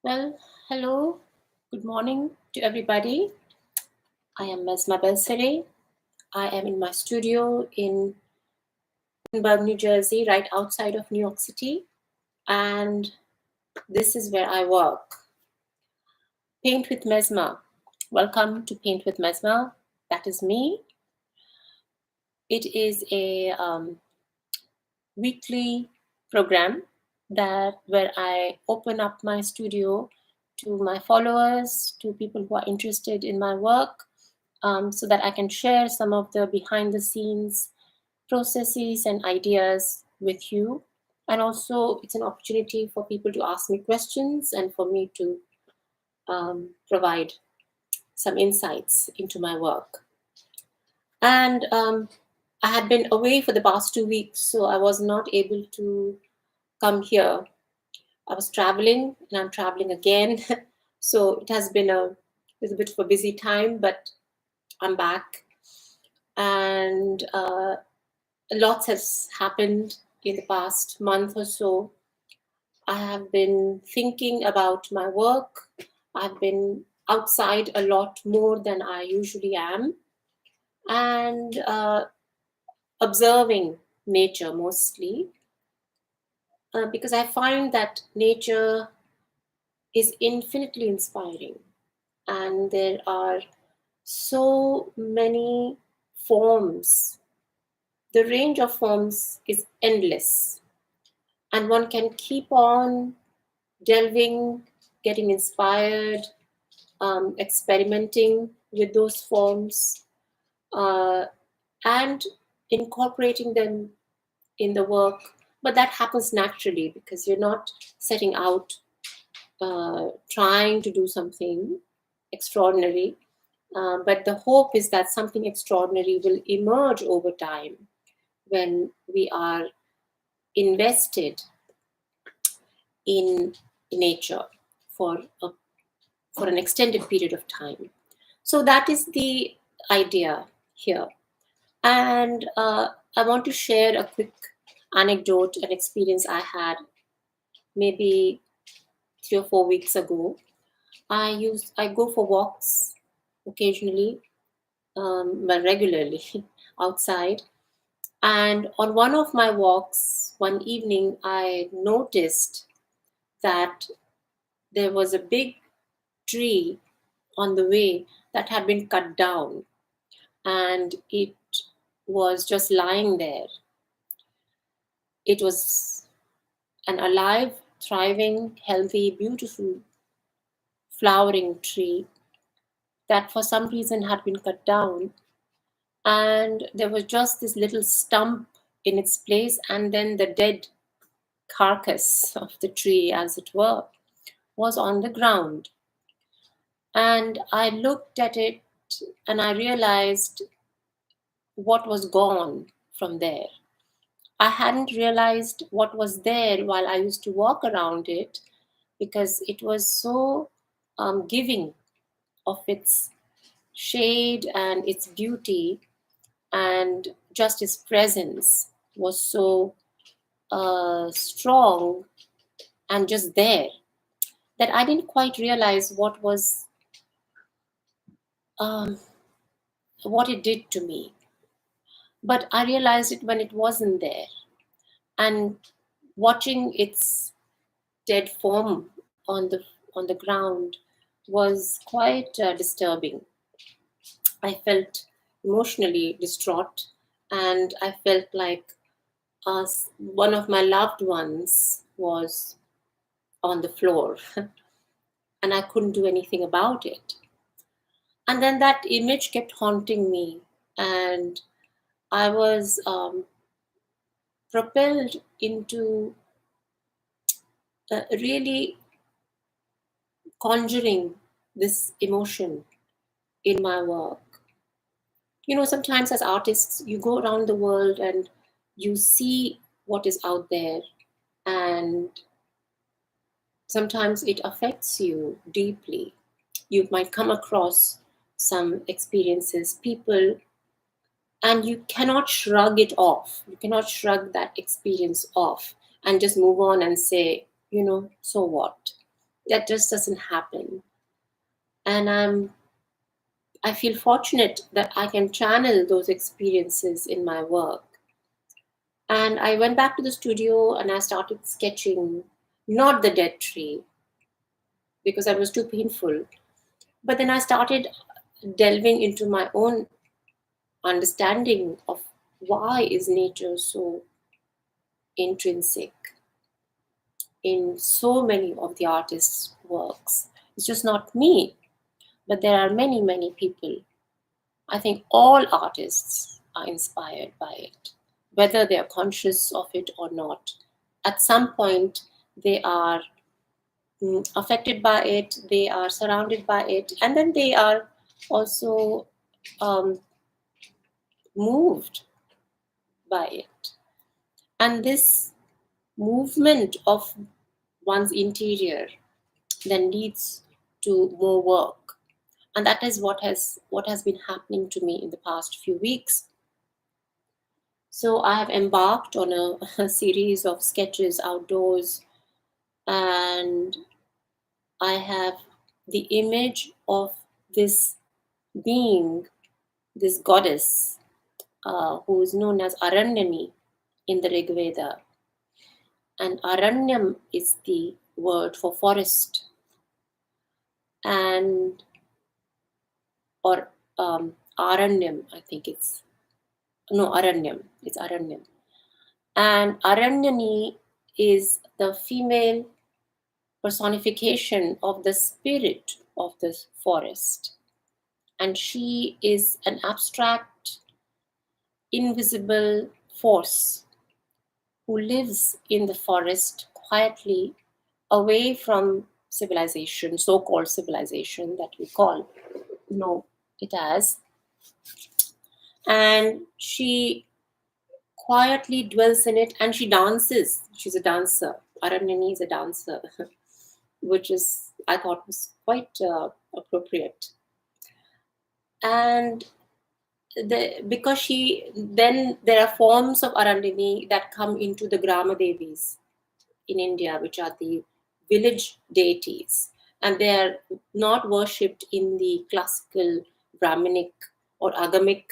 Well, hello, good morning to everybody. I am Mesma. I am in my studio in Edinburgh, New Jersey, right outside of New York City, and this is where I work. Paint with Mesma. Welcome to Paint with Mesma. That is me. It is a weekly program that where I open up my studio to my followers, to people who are interested in my work, so that I can share some of the behind the scenes processes and ideas with you. And also, it's an opportunity for people to ask me questions and for me to provide some insights into my work. And I had been away for the past 2 weeks, so I was not able to come here. I was traveling and I'm traveling again. So it has been a little bit of a busy time, but I'm back. And lots has happened in the past month or so. I have been thinking about my work. I've been outside a lot more than I usually am, and observing nature mostly, because I find that nature is infinitely inspiring, and there are so many forms. The range of forms is endless, and one can keep on delving, getting inspired, experimenting with those forms, uh, and incorporating them in the work. But that happens naturally because you're not setting out trying to do something extraordinary. But the hope is that something extraordinary will emerge over time when we are invested in nature for a, for an extended period of time. So that is the idea here. And I want to share a quick anecdote, an experience I had maybe 3 or 4 weeks ago. I go for walks occasionally, but regularly outside. And on one of my walks, one evening, I noticed that there was a big tree on the way that had been cut down, and it was just lying there. It was an alive, thriving, healthy, beautiful, flowering tree that for some reason had been cut down. And there was just this little stump in its place, and then the dead carcass of the tree, as it were, was on the ground. And I looked at it and I realized what was gone from there. I hadn't realized what was there while I used to walk around it because it was so giving of its shade and its beauty, and just its presence was so strong and just there that I didn't quite realize um, what it did to me. But I realized it when it wasn't there, and watching its dead form on the ground was quite disturbing. I felt emotionally distraught, and I felt like one of my loved ones was on the floor, and I couldn't do anything about it. And then that image kept haunting me, and I was propelled into really conjuring this emotion in my work. Sometimes as artists, you go around the world and you see what is out there, and sometimes it affects you deeply. You might come across some experiences, people, and you cannot shrug it off. You cannot shrug that experience off and just move on and say, so what? That just doesn't happen. And I feel fortunate that I can channel those experiences in my work. And I went back to the studio and I started sketching, not the dead tree, because that was too painful. But then I started delving into my own understanding of why is nature so intrinsic in so many of the artists' works. It's just not me, but there are many, many people. I think all artists are inspired by it, whether they are conscious of it or not. At some point, they are affected by it, they are surrounded by it, and then they are also um, moved by it. And this movement of one's interior then leads to more work. And that is what has been happening to me in the past few weeks. So I have embarked on a series of sketches outdoors, and I have the image of this being, this goddess, who is known as Aranyani in the Rig Veda. And Aranyam is the word for forest, and or Aranyam, I think it's no Aranyam, it's Aranyam. And Aranyani is the female personification of the spirit of the forest. And she is an abstract, invisible force who lives in the forest quietly away from civilization, so called civilization that we know it as. And she quietly dwells in it and she dances. She's a dancer. Aranyani is a dancer, which is, I thought, was quite appropriate. And because then there are forms of Aranyani that come into the Grama Devis in India, which are the village deities. And they are not worshipped in the classical Brahminic or Agamic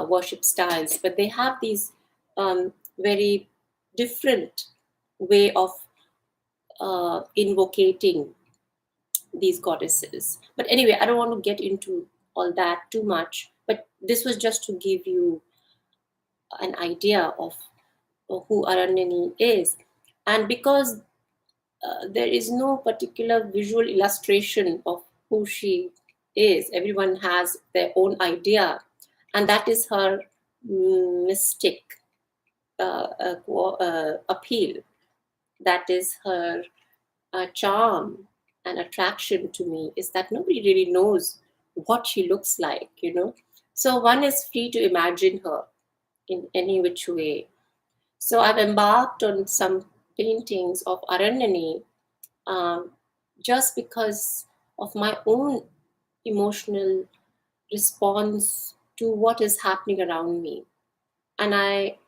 worship styles, but they have these very different way of invocating these goddesses. But anyway, I don't want to get into all that too much, but this was just to give you an idea of who Aranyani is. And because there is no particular visual illustration of who she is, everyone has their own idea, and that is her mystic appeal. That is her charm and attraction to me, is that nobody really knows what she looks like. So one is free to imagine her in any which way. So I've embarked on some paintings of Aranyani um, just because of my own emotional response to what is happening around me. And I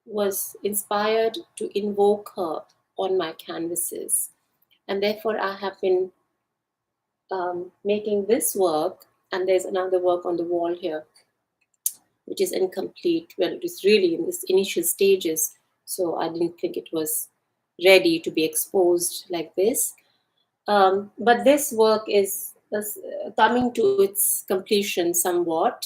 was inspired to invoke her on my canvases. And therefore, I have been making this work, and there's another work on the wall here, which is incomplete. Well, it is really in this initial stages, so I didn't think it was ready to be exposed like this. But this work is coming to its completion somewhat.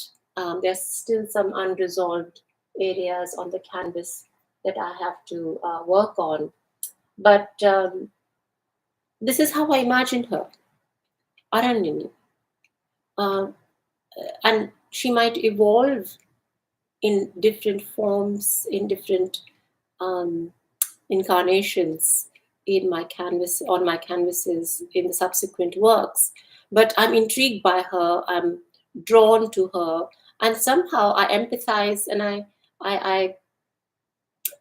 There's still some unresolved areas on the canvas that I have to work on. But this is how I imagine her, Aranyani. Uh, and she might evolve in different forms, in different um, incarnations on my canvases in the subsequent works. But I'm intrigued by her. I'm drawn to her, and somehow I empathize, and I I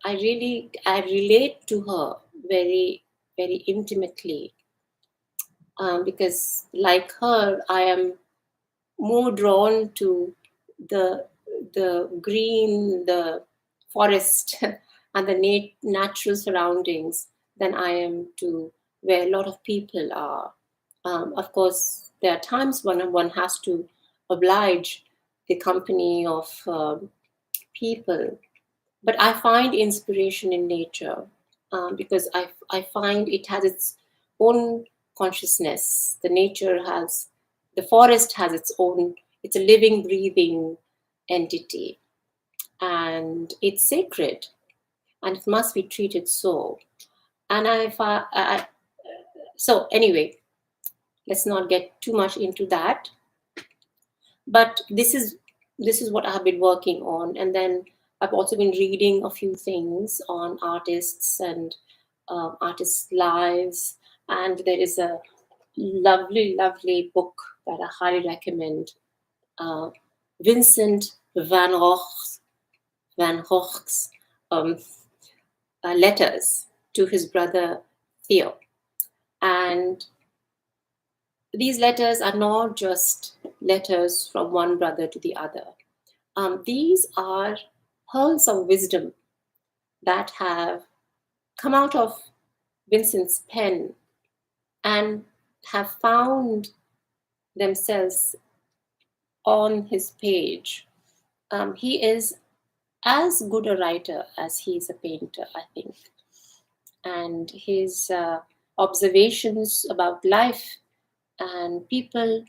relate to her very very intimately, because like her, I am more drawn to the green, the forest, and the natural surroundings than I am to where a lot of people are. Of course, there are times when one has to oblige the company of people, but I find inspiration in nature, because I find it has its own consciousness. The forest has its own, it's a living, breathing entity, and it's sacred, and it must be treated so. And so anyway, let's not get too much into that. But this is what I've been working on, and then I've also been reading a few things on artists and artists' lives, and there is a lovely book that I highly recommend. Uh, Vincent Van Gogh's um, letters to his brother Theo, and these letters are not just letters from one brother to the other. These are pearls of wisdom that have come out of Vincent's pen and have found themselves on his page. He is as good a writer as he is a painter, I think. And his observations about life and people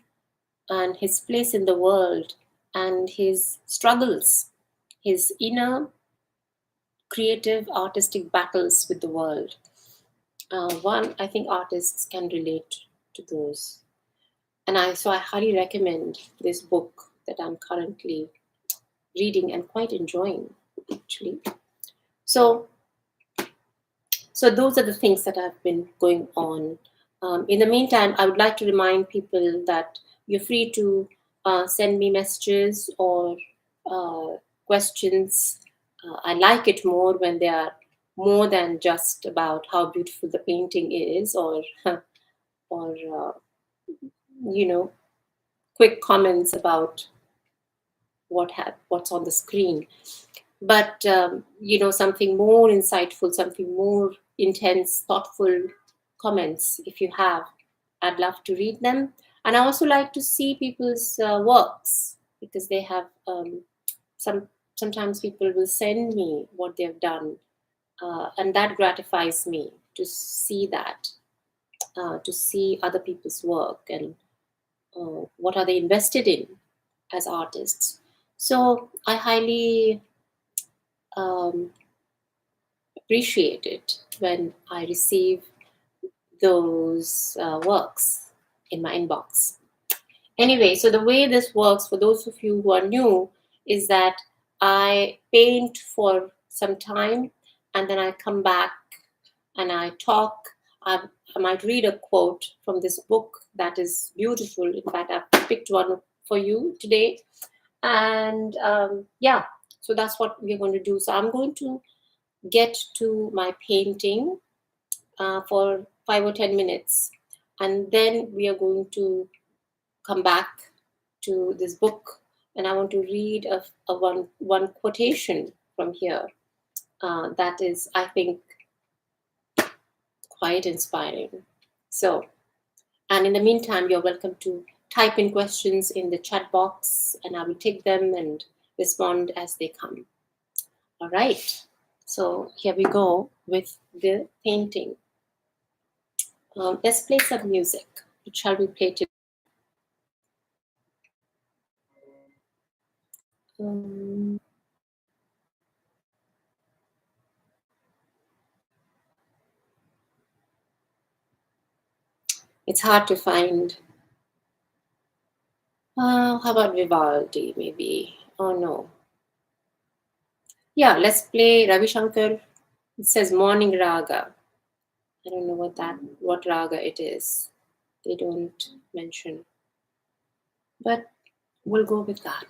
and his place in the world and his struggles, his inner creative artistic battles with the world. One, I think artists can relate to those. And I highly recommend this book that I'm currently reading and quite enjoying, actually. So those are the things that have been going on. In the meantime, I would like to remind people that you're free to send me messages or questions. I like it more when they are more than just about how beautiful the painting is, or quick comments about what's on the screen. But something more insightful, something more intense, thoughtful comments, if you have, I'd love to read them. And I also like to see people's works, because they have sometimes people will send me what they've done, and that gratifies me to see that, to see other people's work, and what are they invested in as artists. So I highly appreciate it when I receive those works in my inbox. Anyway, so the way this works, for those of you who are new, is that I paint for some time, and then I come back and I talk. I might read a quote from this book that is beautiful. In fact, I've picked one for you today. And so that's what we're going to do. So I'm going to get to my painting for 5 or 10 minutes, and then we are going to come back to this book, and I want to read a one quotation from here that is, I think, quite inspiring. So, and in the meantime, you're welcome to type in questions in the chat box, and I will take them and respond as they come. All right, so here we go with the painting. Let's play some music. What shall we play today? It's hard to find. How about Vivaldi, maybe? Oh no. Yeah, let's play Ravi Shankar. It says Morning Raga. I don't know what raga it is. They don't mention. But we'll go with that.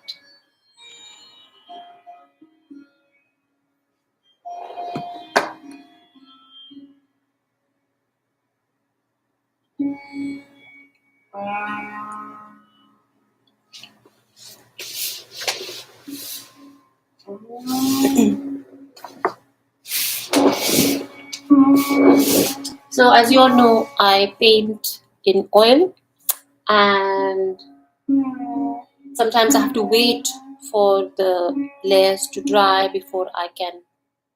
So as you all know, I paint in oil, and sometimes I have to wait for the layers to dry before I can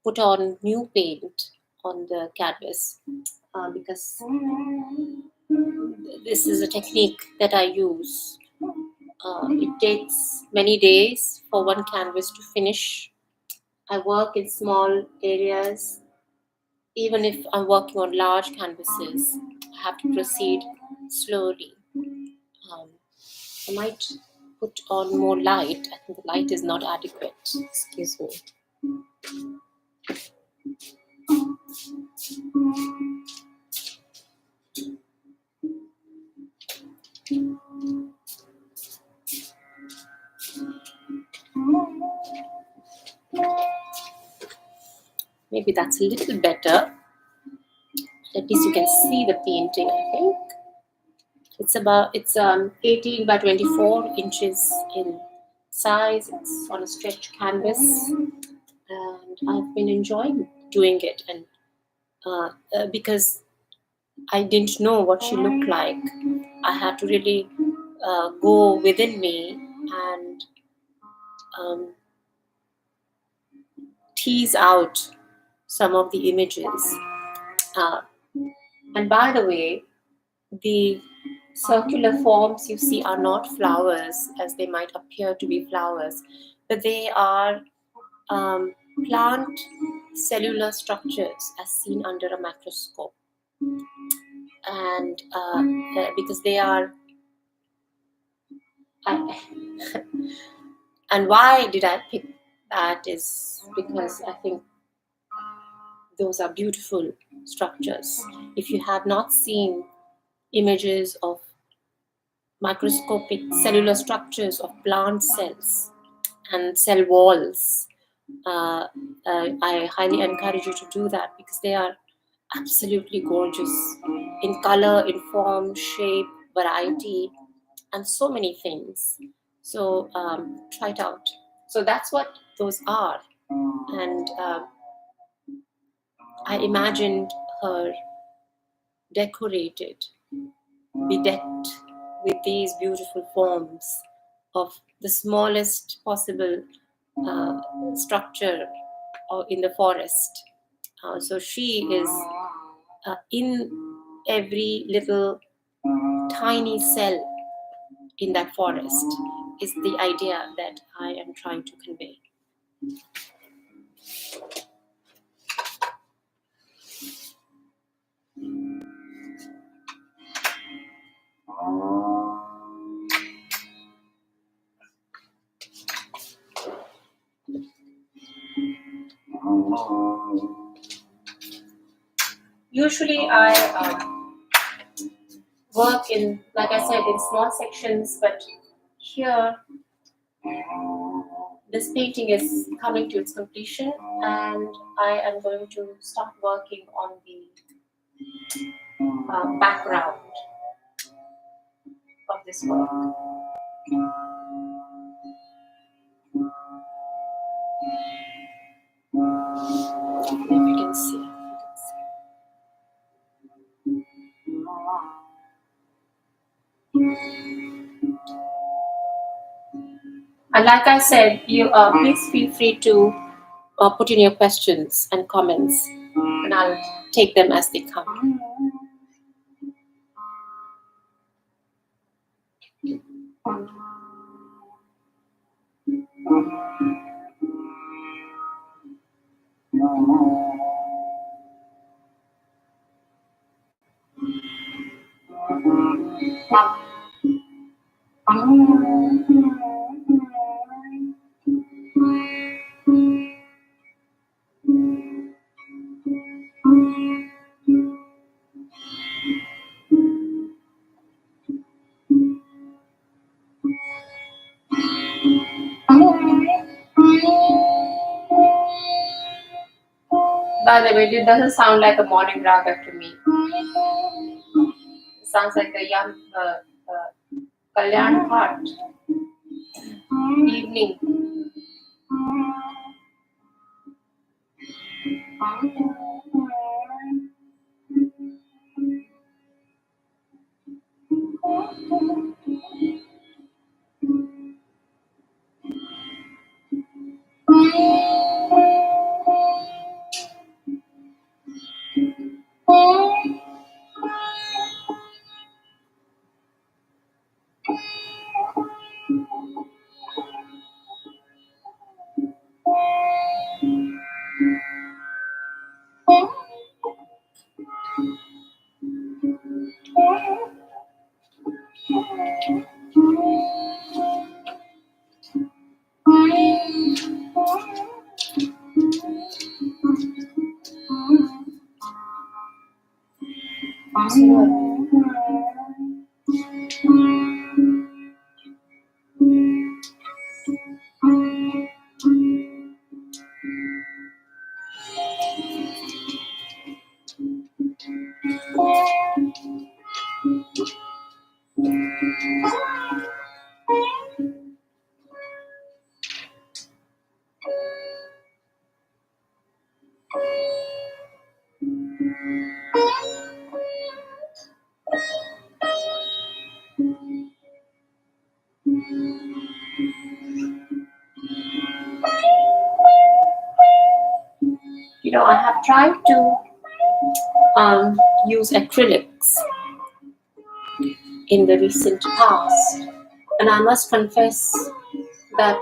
put on new paint on the canvas, because this is a technique that I use. It takes many days for one canvas to finish. I work in small areas. Even if I'm working on large canvases, I have to proceed slowly. Um, I might put on more light. I think the light is not adequate. Excuse me. Maybe that's a little better. At least you can see the painting, I think. It's 18 by 24 inches in size. It's on a stretched canvas, and I've been enjoying doing it. And because I didn't know what she looked like, I had to really go within me and tease out some of the images. Uh, and by the way, the circular forms you see are not flowers as they might appear to be flowers, but they are plant cellular structures as seen under a microscope. And because they are, and why did I pick that is because I think those are beautiful structures. If you have not seen images of microscopic cellular structures of plant cells and cell walls, I highly encourage you to do that because they are absolutely gorgeous in color, in form, shape, variety, and so many things. So try it out. So that's what those are. And I imagined her decorated, bedecked with these beautiful forms of the smallest possible structure in the forest. So she is in every little tiny cell in that forest, is the idea that I am trying to convey. Usually I work in, like I said, in small sections, but here this painting is coming to its completion, and I am going to start working on the background of this work. If you can see. And like I said, you please feel free to put in your questions and comments, and I'll take them as they come. By the way, it doesn't sound like a morning raga to me. It sounds like a young Kalyan Ghat evening. I have tried to use acrylics in the recent past, and I must confess that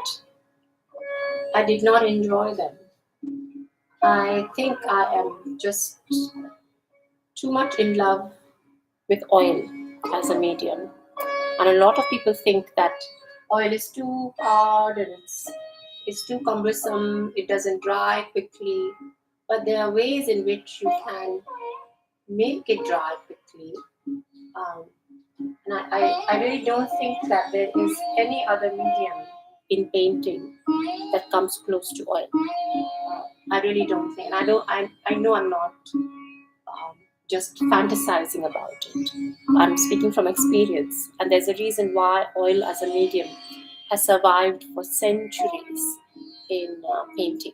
I did not enjoy them. I think I am just too much in love with oil as a medium. And a lot of people think that oil is too hard and it's too cumbersome, it doesn't dry quickly. But there are ways in which you can make it dry quickly. Um, and I really don't think that there is any other medium in painting that comes close to oil. I really don't think. And I know I'm not just fantasizing about it. I'm speaking from experience, and there's a reason why oil as a medium has survived for centuries in painting.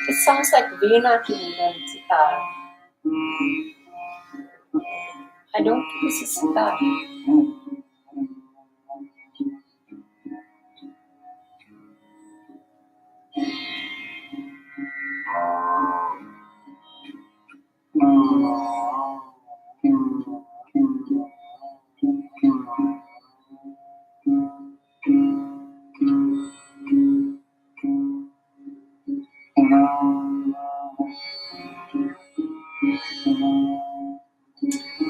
It sounds like Veena to me when sitar. I don't think this is sitar.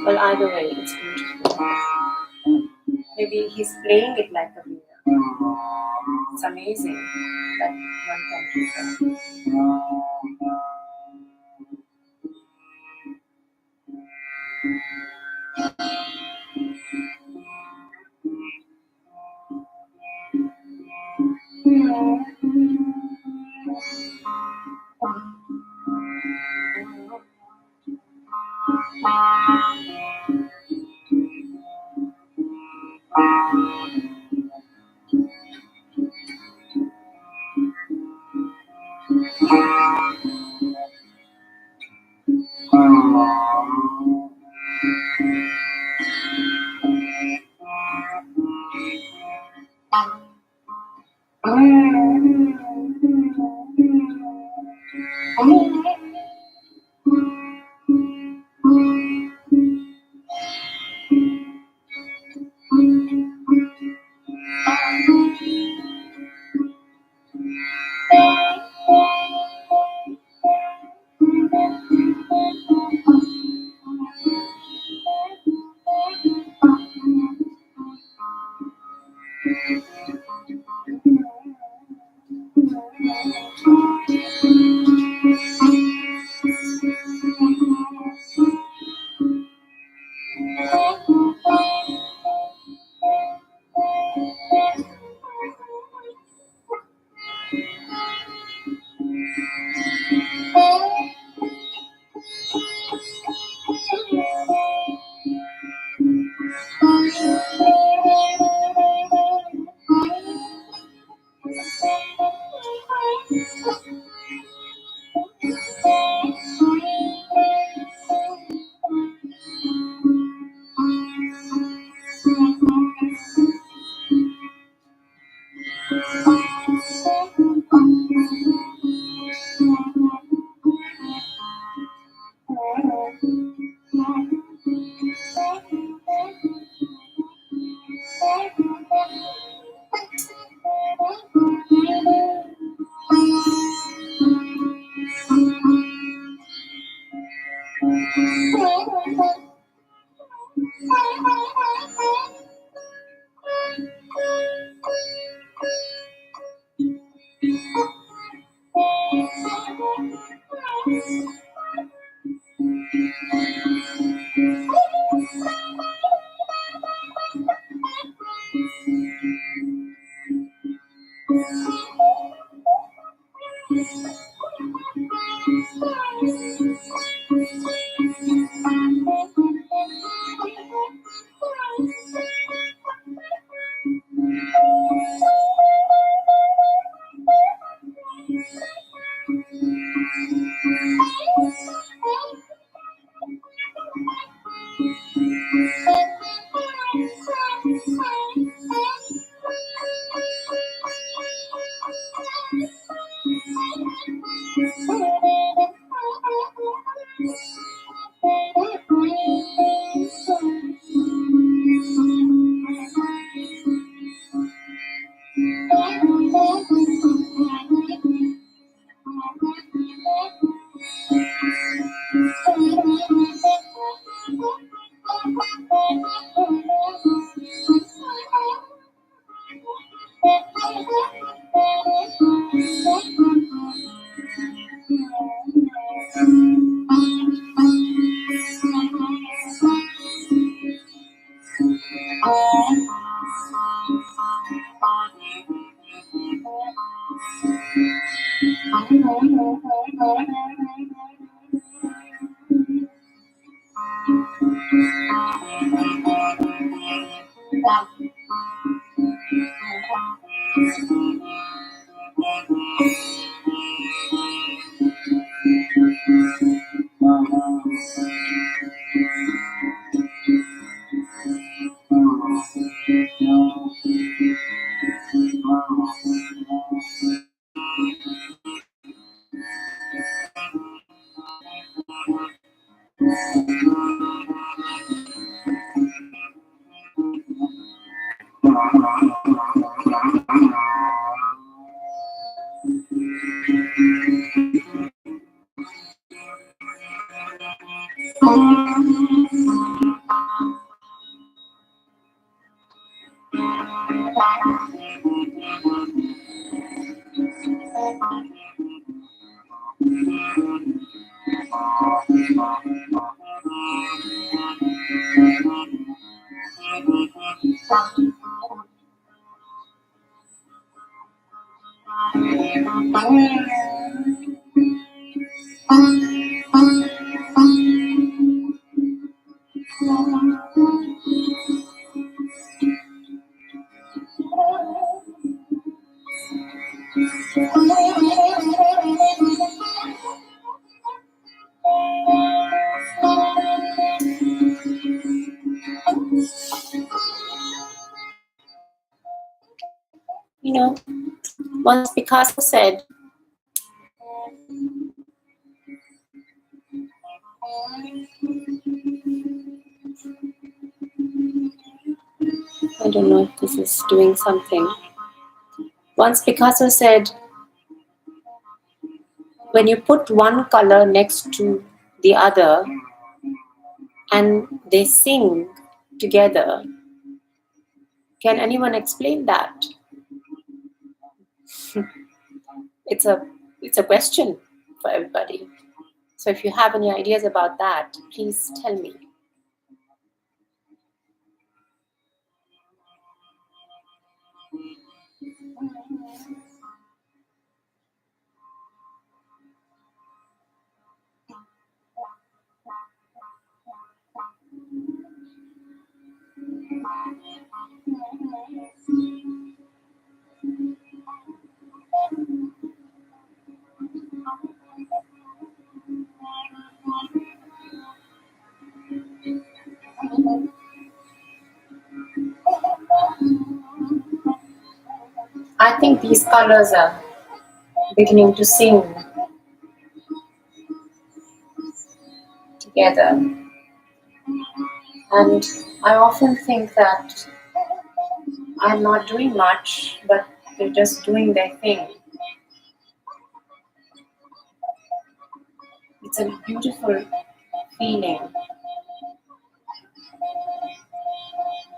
Well, either way, it's beautiful. Maybe he's playing it like a Veena. It's amazing that one can do that. You know, once Picasso said, I don't know if this is doing something. Once Picasso said, when you put one color next to the other and they sing together, can anyone explain that? It's a question for everybody. So if you have any ideas about that, please tell me. I think these colors are beginning to sing together. And I often think that I'm not doing much, but they're just doing their thing. It's a beautiful feeling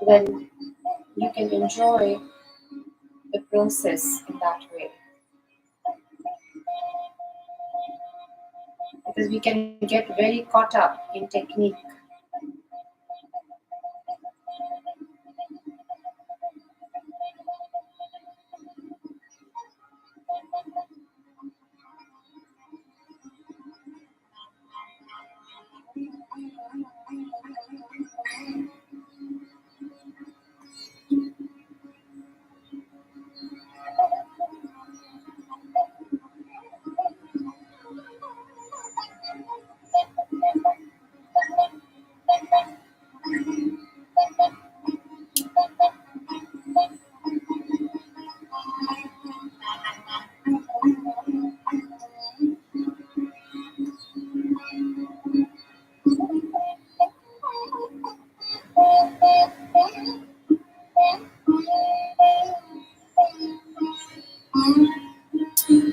when you can enjoy the process in that way. Because we can get very caught up in technique.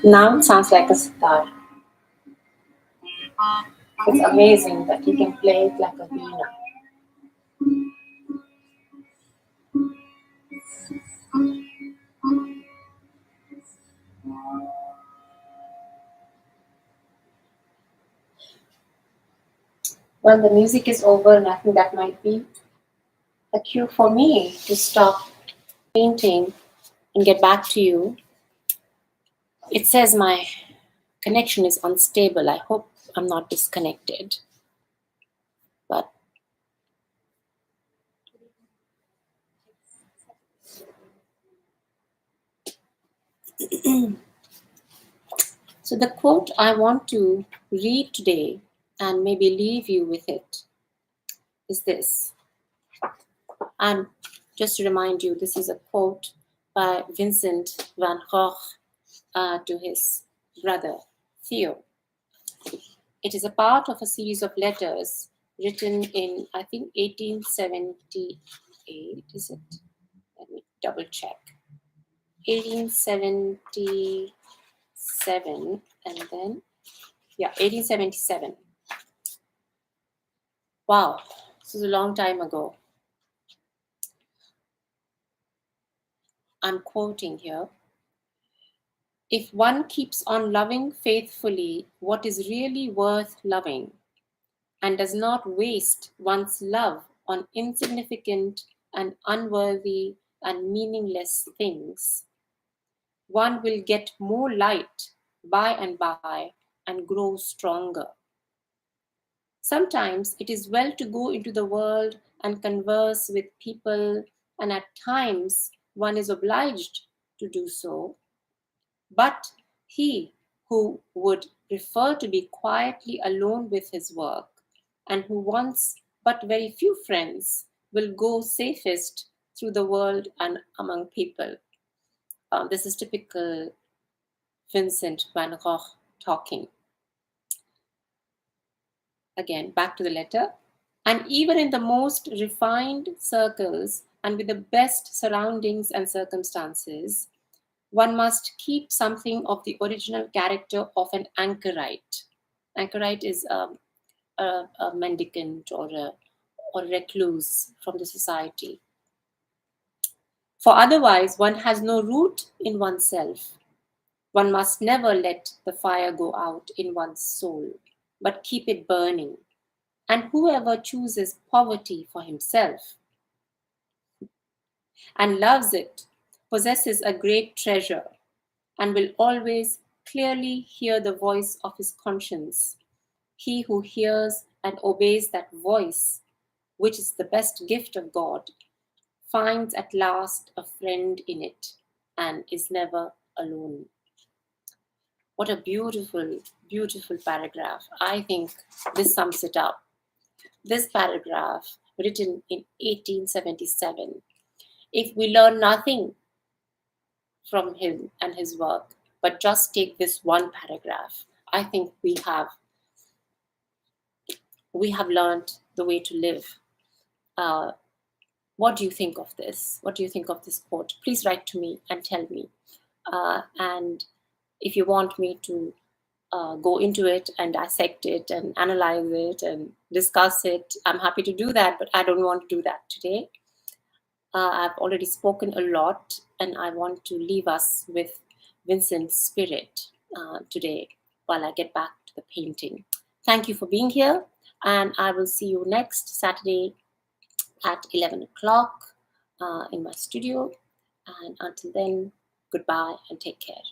Now it sounds like a sitar. It's amazing that he can play it like a veena. Well, the music is over, and I think that might be a cue for me to stop painting and get back to you. It says my connection is unstable. I hope I'm not disconnected. But so the quote I want to read today and maybe leave you with it is this. And just to remind you, this is a quote by Vincent van Gogh to his brother Theo. It is a part of a series of letters written in, I think, 1878, is it? Let me double check. 1877, and then, 1877. Wow, this is a long time ago. I'm quoting here. If one keeps on loving faithfully what is really worth loving, and does not waste one's love on insignificant and unworthy and meaningless things, one will get more light by and by and grow stronger. Sometimes it is well to go into the world and converse with people, and at times one is obliged to do so. But he who would prefer to be quietly alone with his work, and who wants but very few friends, will go safest through the world and among people. This is typical Vincent van Gogh talking. Again, back to the letter. And even in the most refined circles and with the best surroundings and circumstances, one must keep something of the original character of an anchorite. Anchorite is a mendicant or a recluse from the society. For otherwise, one has no root in oneself. One must never let the fire go out in one's soul, but keep it burning. And whoever chooses poverty for himself and loves it possesses a great treasure and will always clearly hear the voice of his conscience. He who hears and obeys that voice, which is the best gift of God, finds at last a friend in it and is never alone. What a beautiful, beautiful paragraph. I think this sums it up. This paragraph, written in 1877, if we learn nothing from him and his work, but just take this one paragraph, I think we have learned the way to live. What do you think of this? What do you think of this quote? Please write to me and tell me. And if you want me to go into it and dissect it and analyze it and discuss it, I'm happy to do that, but I don't want to do that today. I've already spoken a lot, and I want to leave us with Vincent's spirit today while I get back to the painting. Thank you for being here, and I will see you next Saturday at 11 o'clock in my studio. And until then, goodbye and take care.